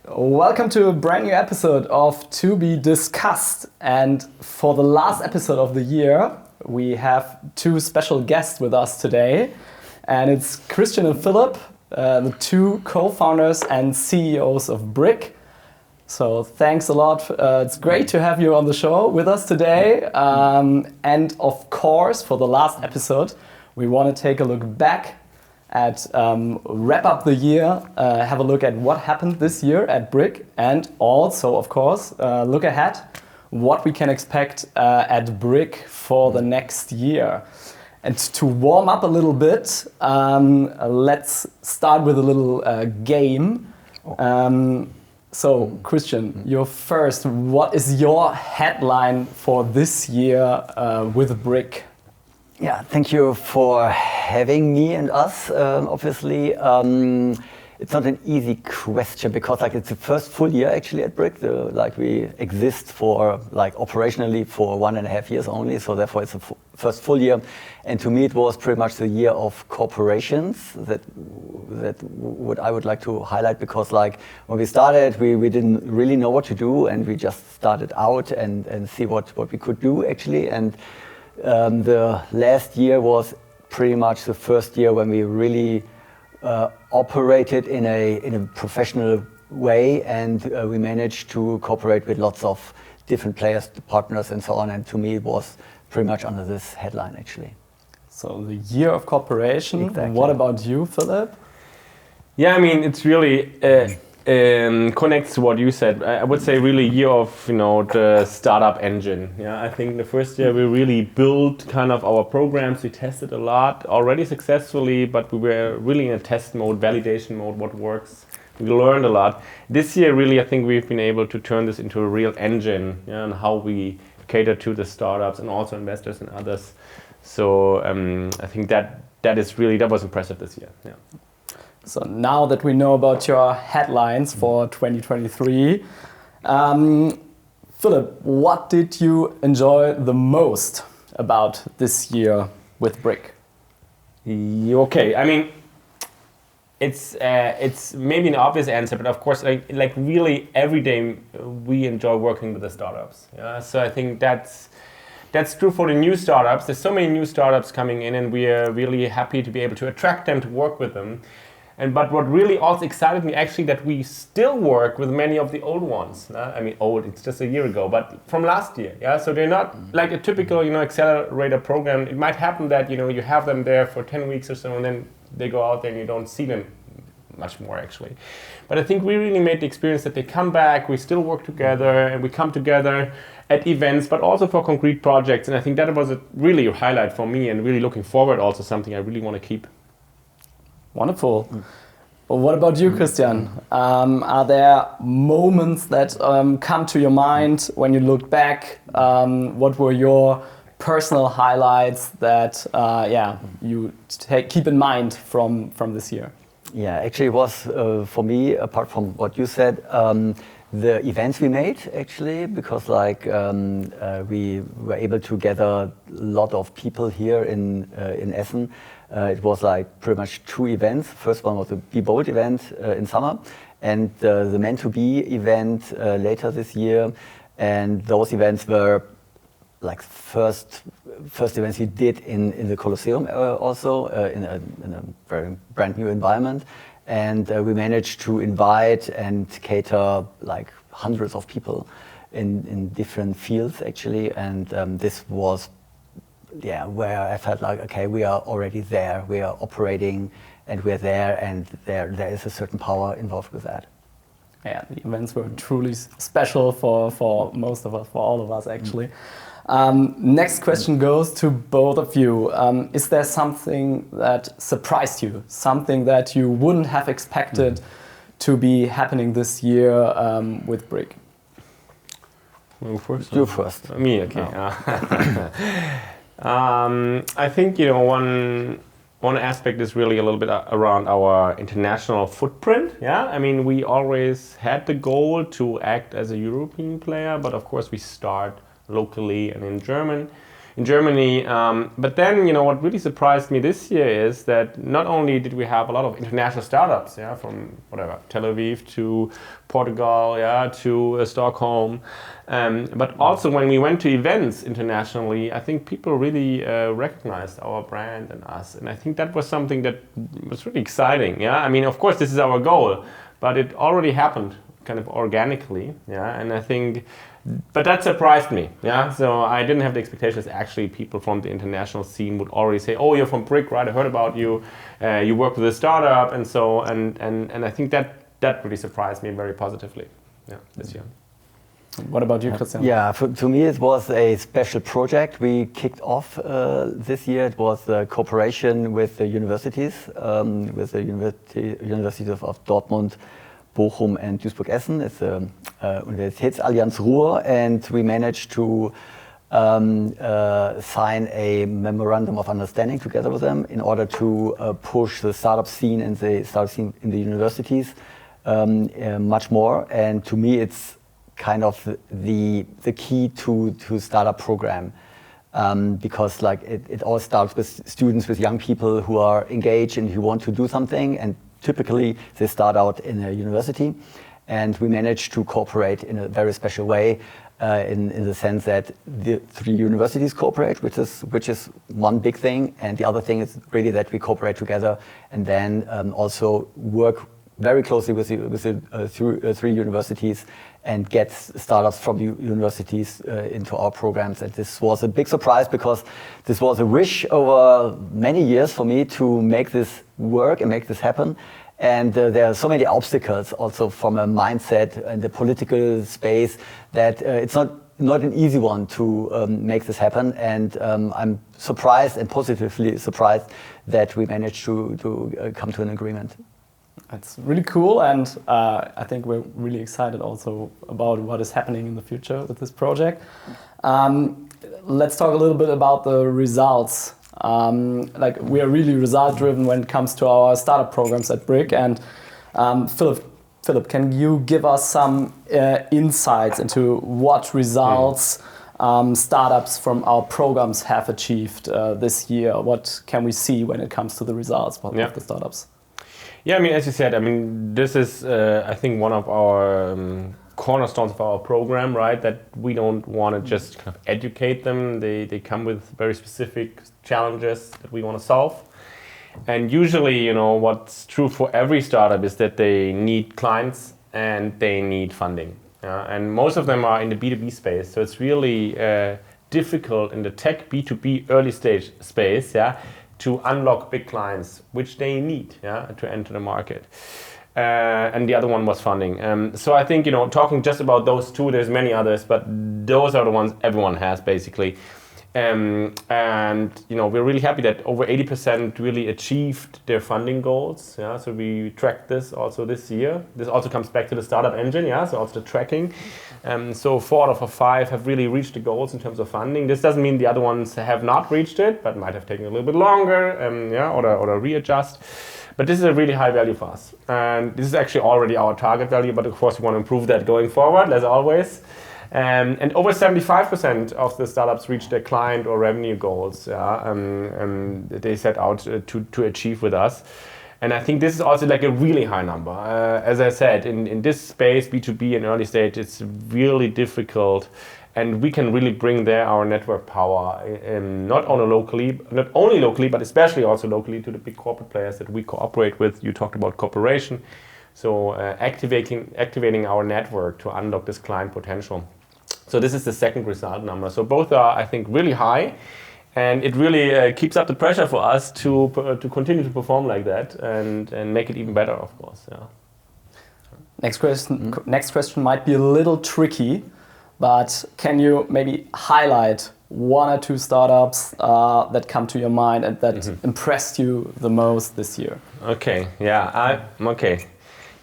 Welcome to a brand new episode of To Be Discussed. And for the last episode of the year, we have two special guests with us today. And it's Christian and Philipp, the two co-founders and CEOs of BRYCK. So thanks a lot. It's great to have you on the show with us today. And of course, for the last episode, we want to take a look back at wrap up the year, have a look at what happened this year at BRYCK, and also, of course, look ahead what we can expect at BRYCK for the next year. And to warm up a little bit, let's start with a little game. So, Christian, you're first. What is your headline for this year with BRYCK? Yeah, thank you for having me and us. Obviously, it's not an easy question because it's the first full year actually at BRYCK. We exist for operationally for 1.5 years only, so therefore it's the first full year. And to me, it was pretty much the year of corporations. That what I would like to highlight, because when we started, we didn't really know what to do, and we just started out and see what we could do actually. And the last year was pretty much the first year when we really operated in a professional way, and we managed to cooperate with lots of different players, partners, and so on. And to me, it was pretty much under this headline actually. So the year of cooperation. Exactly. What about you, Philipp? Yeah, I mean, it's really connects to what you said. I would say really year of the startup engine. Yeah, I think the first year we really built kind of our programs. We tested a lot already successfully, but we were really in a test mode, validation mode, what works. We learned a lot. This year really I think we've been able to turn this into a real engine, and how we cater to the startups and also investors and others. So I think that was impressive this year. Yeah. So now that we know about your headlines for 2023, Philipp, what did you enjoy the most about this year with BRYCK? Okay, I mean, it's maybe an obvious answer, but of course, like really every day we enjoy working with the startups. Yeah? So I think that's true for the new startups. There's so many new startups coming in, and we are really happy to be able to attract them, to work with them. But what really also excited me actually that we still work with many of the old ones. I mean, old, it's just a year ago, but from last year. Yeah, so they're not like a typical accelerator program. It might happen that you have them there for 10 weeks or so, and then they go out there and you don't see them much more actually. But I think we really made the experience that they come back, we still work together, and we come together at events, but also for concrete projects. And I think that was really a highlight for me, and really looking forward, also something I really want to keep. Wonderful. Well, what about you, Christian? Are there moments that come to your mind when you look back? What were your personal highlights that you keep in mind from this year? Yeah, actually it was for me, apart from what you said, the events we made actually, because we were able to gather a lot of people here in Essen. It was pretty much 2 events. First one was the Be Bold event in summer, and the Meant to Be event later this year. And those events were first events we did in the Colosseum also in a very brand new environment. And we managed to invite and cater hundreds of people in different fields actually. And this was where I felt okay, we are already there, we are operating, and we're there, and there is a certain power involved with that. Yeah, the events were truly special for most of us, for all of us actually. Next question goes to both of you. Is there something that surprised you? Something that you wouldn't have expected to be happening this year with BRYCK? You first. Me, okay. I think one aspect is really a little bit around our international footprint. Yeah, I mean, we always had the goal to act as a European player, but of course we start locally and in German. in Germany. But then, what really surprised me this year is that not only did we have a lot of international startups, from whatever, Tel Aviv to Portugal, to Stockholm, but also when we went to events internationally, I think people really recognized our brand and us. And I think that was something that was really exciting. I mean, of course, this is our goal, but it already happened kind of organically. And I think, but that surprised me. So I didn't have the expectations actually people from the international scene would already say, oh, you're from BRYCK, right? I heard about you. You work with a startup. And so, and I think that really surprised me very positively this year. What about you, Christian? Yeah, to me it was a special project we kicked off this year. It was a cooperation with the universities, with the universities of Dortmund, Bochum and Duisburg-Essen. It's the Universitätsallianz Ruhr, and we managed to sign a memorandum of understanding together with them in order to push the startup scene and the startup scene in the universities much more. And to me, it's kind of the key to startup program, because like it all starts with students, with young people who are engaged and who want to do something, and typically they start out in a university, and we managed to cooperate in a very special way, in the sense that the 3 universities cooperate, which is one big thing, and the other thing is really that we cooperate together and then also work very closely with the 3 universities and get startups from the universities into our programs. And this was a big surprise, because this was a wish over many years for me to make this work and make this happen. And there are so many obstacles also from a mindset and the political space that it's not an easy one to make this happen. And I'm surprised and positively surprised that we managed to come to an agreement. It's really cool, and I think we're really excited also about what is happening in the future with this project. Let's talk a little bit about the results. Like, we are really result-driven when it comes to our startup programs at BRYCK. And Philipp, can you give us some insights into what results startups from our programs have achieved this year? What can we see when it comes to the results of the startups? Yeah, I mean, as you said, I mean, this is, I think, one of our cornerstones of our program, right? That we don't want to just kind of educate them. They come with very specific challenges that we want to solve. And usually, what's true for every startup is that they need clients and they need funding. And most of them are in the B2B space. So it's really difficult in the tech B2B early stage space, to unlock big clients, which they need to enter the market. And the other one was funding. So I think, talking just about those 2, there's many others, but those are the ones everyone has, basically. And we're really happy that over 80% really achieved their funding goals. So we tracked this also this year. This also comes back to the startup engine, so also the tracking. So 4 out of 5 have really reached the goals in terms of funding. This doesn't mean the other ones have not reached it, but might have taken a little bit longer, or readjust. But this is a really high value for us. And this is actually already our target value, but of course we want to improve that going forward, as always. And over 75% of the startups reach their client or revenue goals they set out to achieve with us. And I think this is also like a really high number. As I said, in this space, B2B and early stage, it's really difficult. And we can really bring there our network power, not only locally, but especially also locally to the big corporate players that we cooperate with. You talked about cooperation. So activating our network to unlock this client potential. So this is the second result number. So both are, I think, really high. And it really keeps up the pressure for us to continue to perform like that and make it even better, of course. Next question might be a little tricky, but can you maybe highlight 1 or 2 startups that come to your mind and that impressed you the most this year? Okay, okay.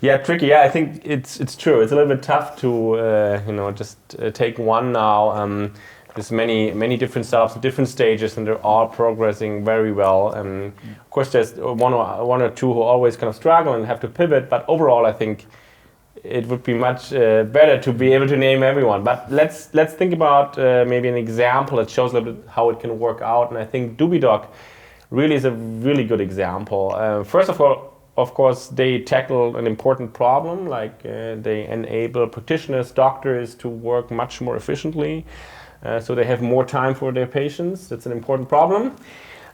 Yeah, tricky. Yeah, I think it's true. It's a little bit tough to just take one now. There's many different startups at different stages, and they're all progressing very well. Of course, there's one or 2 who always kind of struggle and have to pivot. But overall, I think it would be much better to be able to name everyone. But let's think about maybe an example that shows a little bit how it can work out. And I think DubiDoc really is a really good example. First of all, of course, they tackle an important problem, like they enable practitioners, doctors to work much more efficiently. So they have more time for their patients. That's an important problem.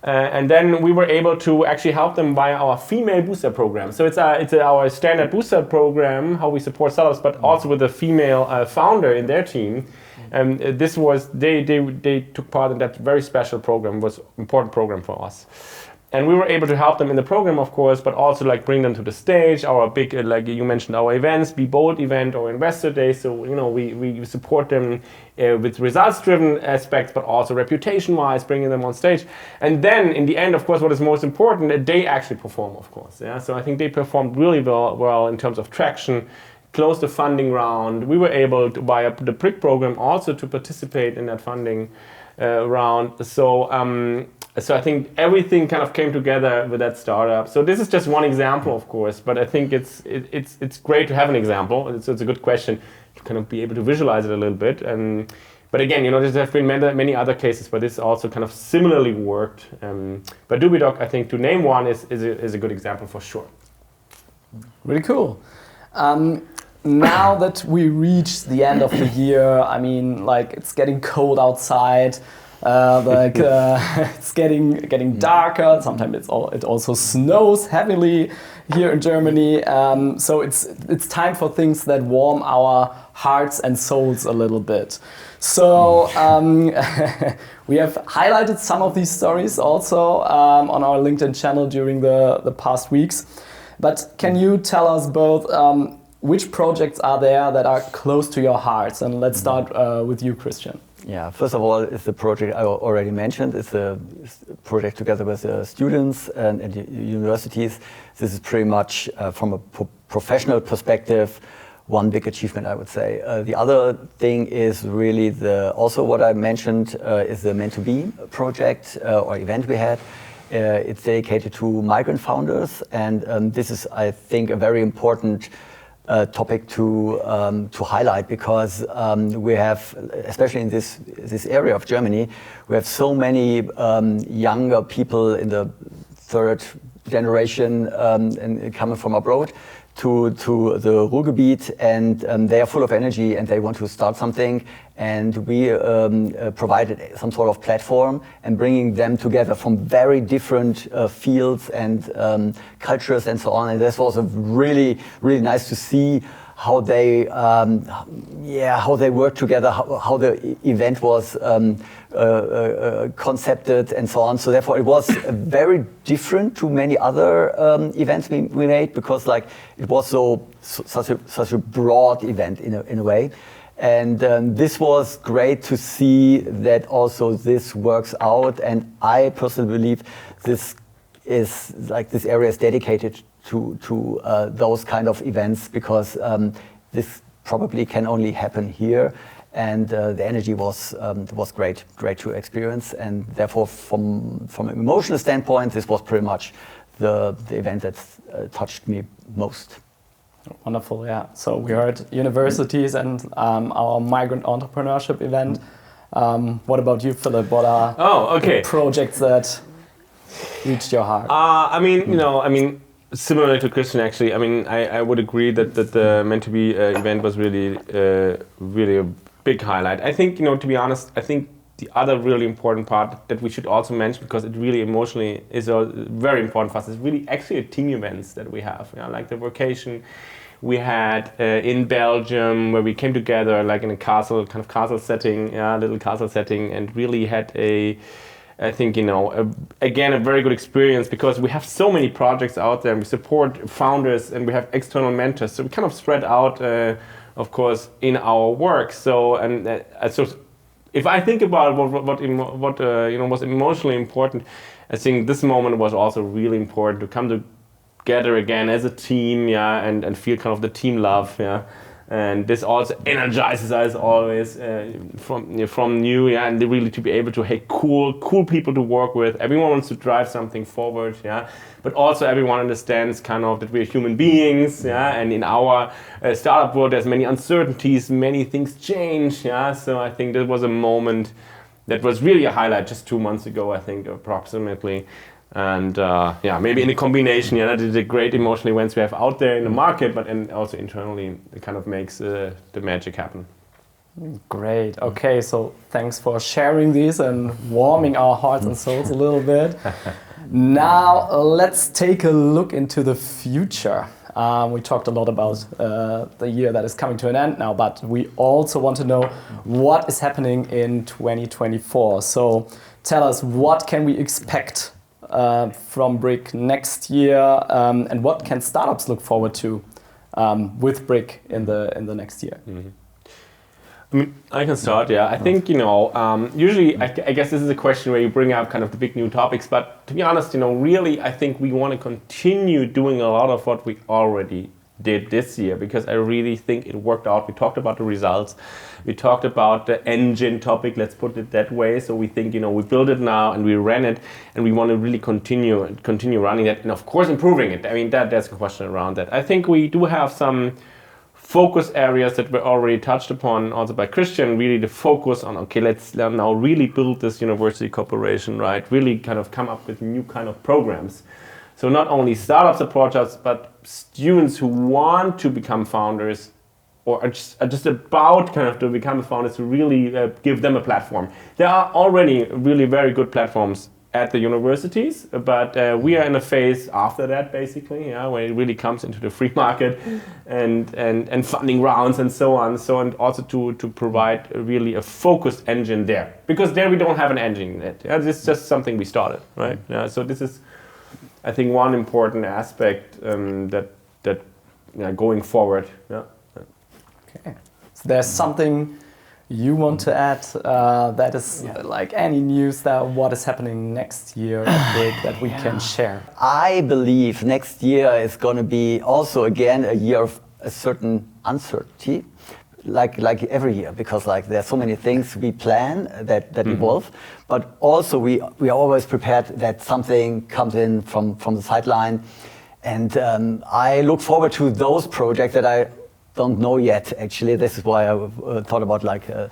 And then we were able to actually help them via our female booster program. So it's our standard booster program, how we support startups, but also with a female founder in their team. And this was, they took part in that very special program, was an important program for us. And we were able to help them in the program, of course, but also like bring them to the stage. Our big, like you mentioned, our events, Be Bold event or Investor Day. So, you know, we support them with results-driven aspects, but also reputation-wise, bringing them on stage. And then in the end, of course, what is most important, they actually perform, of course. Yeah. So I think they performed really well in terms of traction, close the funding round. We were able to, via the BRYCK program, also to participate in that funding round. So I think everything kind of came together with that startup. So this is just one example, of course, but I think it's great to have an example. It's a good question to kind of be able to visualize it a little bit. But again, you know, there have been many other cases where this also kind of similarly worked. But DubiDoc, I think, to name one, is a good example for sure. Really cool. Now that we reach the end of the year, I mean, like it's getting cold outside. It's getting darker. Sometimes it also snows heavily here in Germany. So it's time for things that warm our hearts and souls a little bit. So we have highlighted some of these stories also on our LinkedIn channel during the past weeks. But can you tell us both which projects are there that are close to your hearts? And let's start with you, Christian. Yeah, first of all, it's the project I already mentioned. It's a project together with students and universities. This is pretty much, from a professional perspective, one big achievement, I would say. The other thing is really also what I mentioned is the Meant to Be project or event we had. It's dedicated to migrant founders, and this is, I think, a very important topic to highlight, because we have, especially in this area of Germany, we have so many younger people in the third generation and coming from abroad to the Ruhrgebiet, and they are full of energy and they want to start something, and we provided some sort of platform and bringing them together from very different fields and cultures and so on. And this was really nice to see how they work together, how the event was concepted and so on. So therefore it was very different to many other events we made, because like it was such a broad event in a way. And this was great to see that also this works out. And I personally believe this area is dedicated to those kind of events, because this probably can only happen here. And the energy was great to experience. And therefore, from an emotional standpoint, this was pretty much the event that touched me most. Wonderful, yeah. So we heard universities and our migrant entrepreneurship event. What about you, Philip? What are the projects that reached your heart? Similar to Christian, actually. I mean, I would agree that the Meant to Be event was really a big highlight. I think, to be honest, I think the other really important part that we should also mention, because it really emotionally is very important for us, is really actually team events that we have. Like the vacation we had in Belgium, where we came together like in a castle setting, little castle setting, and really had I think, again, a very good experience, because we have so many projects out there and we support founders and we have external mentors. So we kind of spread out, of course, in our work. So, so if I think about what was emotionally important, I think this moment was also really important to come together again as a team, and feel kind of the team love, And this also energizes us always from new, yeah, and really to be able to, hey, cool people to work with. Everyone wants to drive something forward, yeah, but also everyone understands kind of that we're human beings, yeah, and in our startup world there's many uncertainties, many things change, yeah. So I think that was a moment that was really a highlight just 2 months ago, I think, approximately. And yeah, maybe in a combination, yeah, the great emotional events we have out there in the market, but and also internally, it kind of makes the magic happen. Great. Okay, so thanks for sharing these and warming our hearts and souls a little bit. Now let's take a look into the future. We talked a lot about the year that is coming to an end now, but we also want to know what is happening in 2024. So tell us, what can we expect from BRYCK next year, and what can startups look forward to with BRYCK in the next year? Mm-hmm. I mean, I can start, yeah. I think, usually, I guess this is a question where you bring up kind of the big new topics, but to be honest, really, I think we want to continue doing a lot of what we already did this year, because I really think it worked out. We talked about the results. We talked about the engine topic, let's put it that way. So we think, we built it now and we ran it, and we want to really continue running it, and of course improving it. I mean, there's a question around that. I think we do have some focus areas that were already touched upon also by Christian, really the focus on, okay, let's now really build this university cooperation, right? Really kind of come up with new kind of programs. So not only startups approach us, but students who want to become founders or are just about kind of to become founders, to really give them a platform. There are already really very good platforms at the universities, but we are in a phase after that, basically, yeah, where it really comes into the free market and funding rounds and so on. So, and also to provide really a focused engine there, because there we don't have an engine yet. Yeah, this is just something we started, right? Yeah, so this is, I think, one important aspect that going forward. Yeah. Okay. So there's something you want to add that is like any news that what is happening next year at BRYCK that we can share? I believe next year is going to be also again a year of a certain uncertainty, like every year, because like there are so many things we plan that evolve, but also we are always prepared that something comes in from the sideline, and I look forward to those projects that I don't know yet. Actually, this is why I thought about like the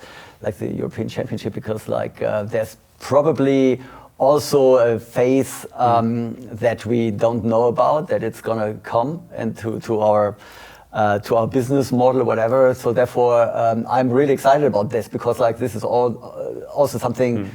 European Championship, because there's probably also a phase that we don't know about, that it's gonna come into to our business model or whatever. So therefore, I'm really excited about this, because this is also something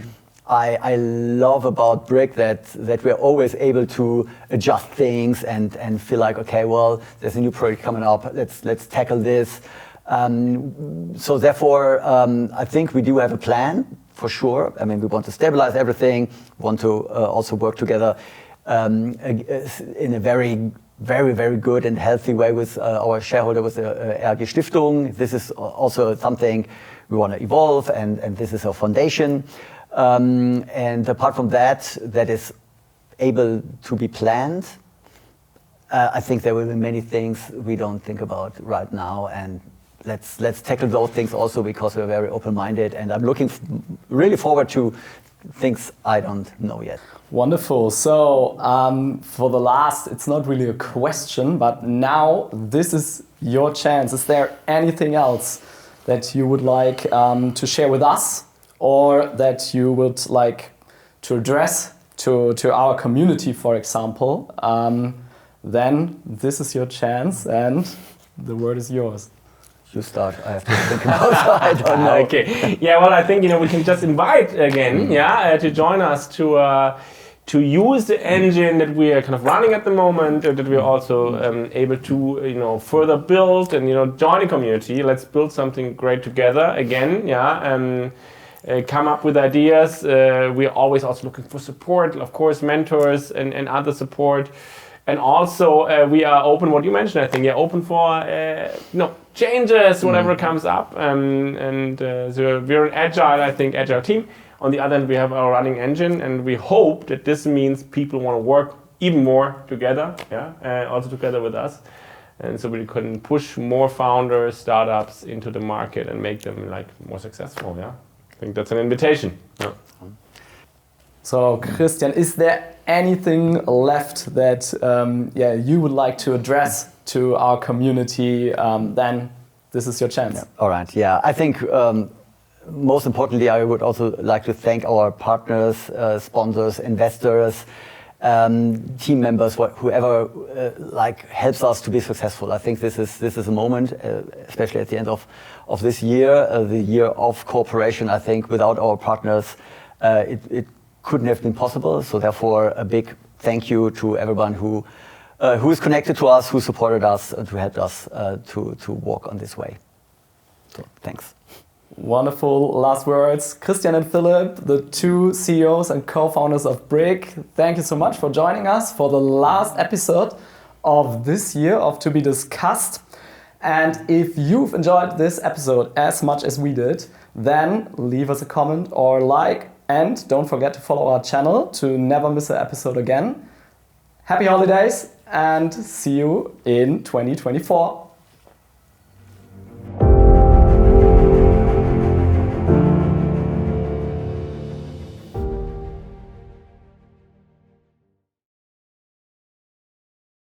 I love about BRYCK, that we're always able to adjust things and feel like, okay, well, there's a new project coming up, let's tackle this. So therefore, I think we do have a plan for sure. I mean, we want to stabilize everything, want to also work together in a very, very, very good and healthy way with our shareholder, with the RG Stiftung. This is also something we want to evolve, and this is our foundation. And apart from that is able to be planned. I think there will be many things we don't think about right now, and let's tackle those things also, because we're very open-minded, and I'm looking really forward to things I don't know yet. Wonderful. So for the last, it's not really a question, but now this is your chance. Is there anything else that you would like to share with us, or that you would like to address to our community, for example? Then this is your chance, and the word is yours. You start. I have to think about it. I don't know. Okay. Yeah. Well, I think we can just invite again, to join us to use the engine that we are kind of running at the moment, that we are also able to further build and join a community. Let's build something great together again. Yeah. Come up with ideas. We are always also looking for support, of course, mentors and other support. And also we are open, what you mentioned, I think, open for changes, whatever comes up. So we're an agile team. On the other hand, we have our running engine, and we hope that this means people want to work even more together, also together with us. and so we can push more founders, startups into the market and make them like more successful. Yeah, I think that's an invitation. Yeah. So Christian, is there anything left that you would like to address to our community? Then this is your chance. Yeah. All right. Yeah, I think most importantly, I would also like to thank our partners, sponsors, investors, team members, whoever like helps us to be successful. I think this is a moment, especially at the end of this year, the year of cooperation. I think without our partners, it couldn't have been possible. So therefore, a big thank you to everyone who is connected to us, who supported us, and who helped us to walk on this way. So thanks. Wonderful last words. Christian and Philipp, the two CEOs and co-founders of BRYCK, thank you so much for joining us for the last episode of this year of To Be Discussed. And if you've enjoyed this episode as much as we did, then leave us a comment or like, and don't forget to follow our channel to never miss an episode again. Happy holidays and see you in 2024.